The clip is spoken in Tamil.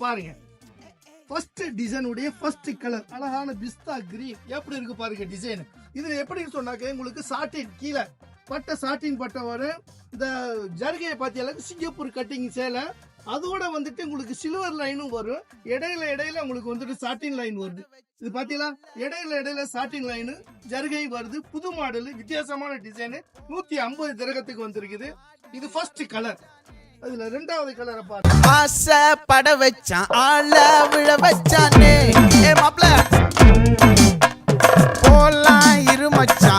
பாருங்க. ஃபர்ஸ்ட் டிசைன் உடைய ஃபர்ஸ்ட் கலர் அழகான பிஸ்தா கிரீன் எப்படி இருக்கு பாருங்க டிசைன். இதுல எப்படின்னு சொன்னாக்க உங்களுக்கு சாட்டின் கீழே பட்டை சாட்டின் பட்டை வரும். இந்த ஜருகையை பார்த்தீங்கன்னா சிங்கப்பூர் கட்டிங் சேலை, அதோட வந்துட்டு உங்களுக்கு சில்வர் லைனும் வரும். இடையில உங்களுக்கு வந்துட்டு சாட்டின் லைன் வருது. இது பாத்தீங்களா, இடையில சாட்டின் லைனு ஜருகை வருது. புது மாடல் வித்தியாசமான டிசைனு 150 திரகத்துக்கு வந்திருக்குது. இது ஃபர்ஸ்ட் கலர். அதுல ரெண்டாவது கலரை பாருங்க. ஆசை பட வச்சான் ஆள விழ வச்சானே மாப்ள போலாம் இருமச்சான்